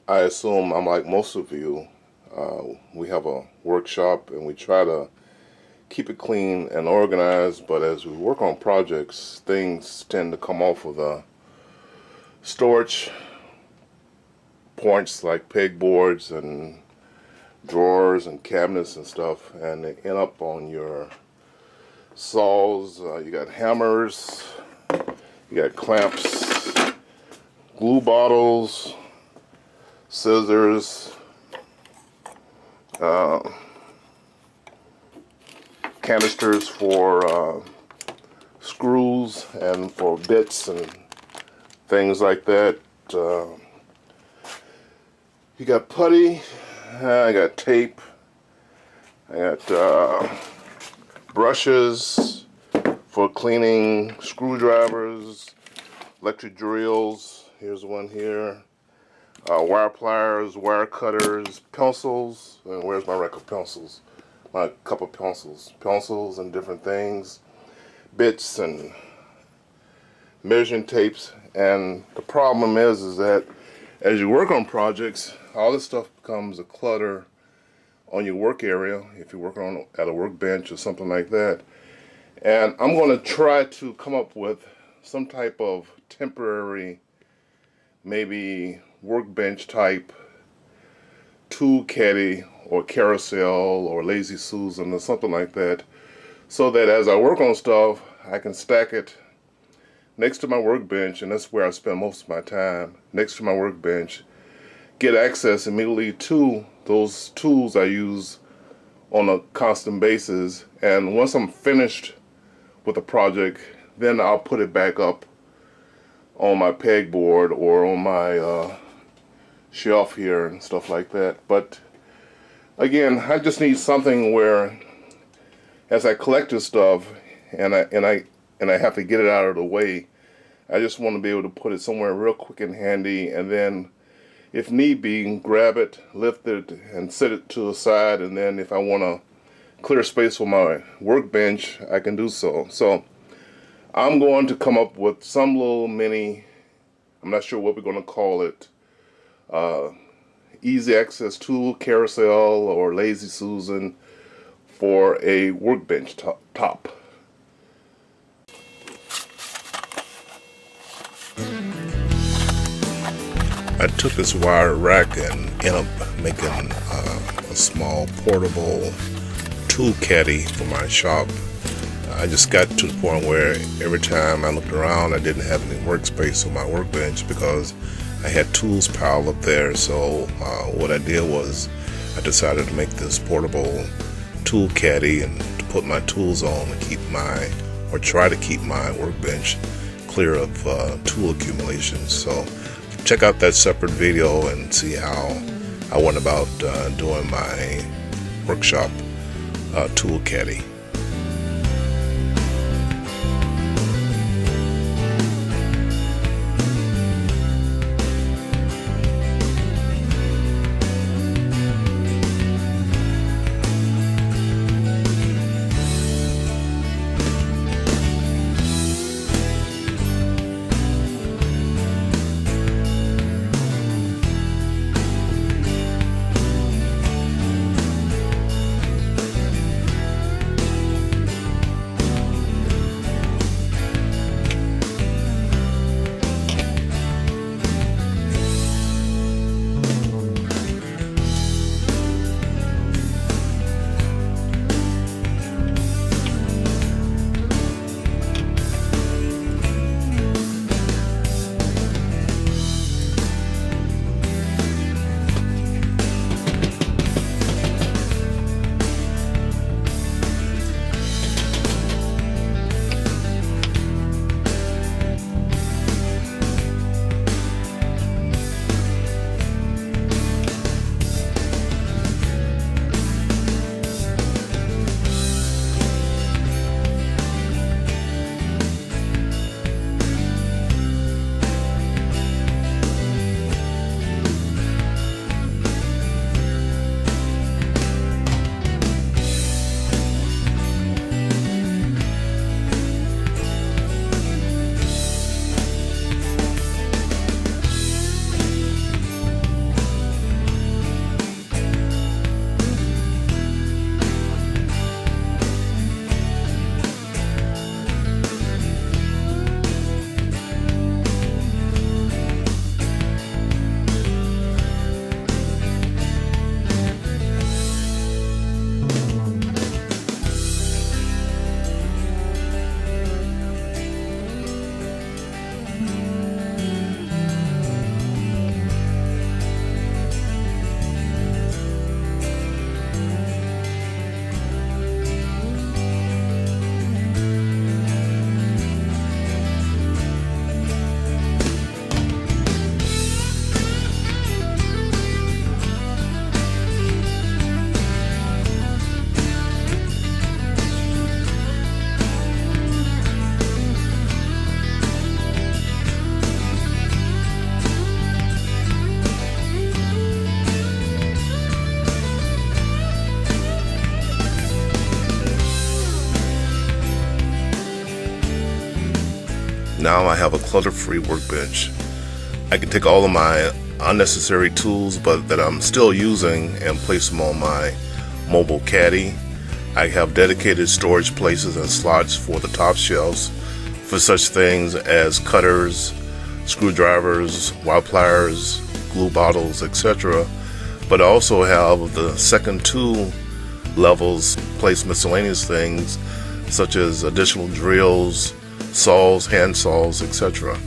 I assume I'm like most of you. We have a workshop and we try to keep it clean and organized, but as we work on projects, things tend to come off of the storage points like pegboards and drawers and cabinets and stuff, and they end up on your saws. You got hammers, you got clamps, glue bottles, scissors, canisters for screws and for bits and things like that. You got putty, I got tape, I got brushes for cleaning screwdrivers, electric drills. Here's one here. Wire pliers, wire cutters, pencils. And where's my rack of pencils? My cup of pencils and different things, bits and measuring tapes. And the problem is that as you work on projects, all this stuff becomes a clutter on your work area if you're working on at a workbench or something like that. And I'm going to try to come up with some type of temporary, maybe workbench type tool caddy or carousel or lazy Susan or something like that, so that as I work on stuff I can stack it next to my workbench, and that's where I spend most of my time, next to my workbench, get access immediately to those tools I use on a constant basis. And once I'm finished with a project, then I'll put it back up on my pegboard or on my shelf here and stuff like that. But again, I just need something where as I collect this stuff and I have to get it out of the way, I just want to be able to put it somewhere real quick and handy, and then if need be, grab it, lift it, and set it to the side, and then if I want to clear space for my workbench, I can do so. So I'm going to come up with some little mini, I'm not sure what we're going to call it, easy access tool, carousel, or lazy Susan for a workbench top. I took this wire rack and ended up making a small portable tool caddy for my shop. I just got to the point where every time I looked around I didn't have any workspace on my workbench because I had tools piled up there. So what I did was I decided to make this portable tool caddy and to put my tools on and try to keep my workbench clear of tool accumulations. So check out that separate video and see how I went about doing my workshop tool caddy. Now I have a clutter-free workbench. I can take all of my unnecessary tools but that I'm still using and place them on my mobile Caddy. I have dedicated storage places and slots for the top shelves for such things as cutters, screwdrivers, wire pliers, glue bottles, etc. But I also have the second two levels place miscellaneous things such as additional drills, saws, hand saws, etc.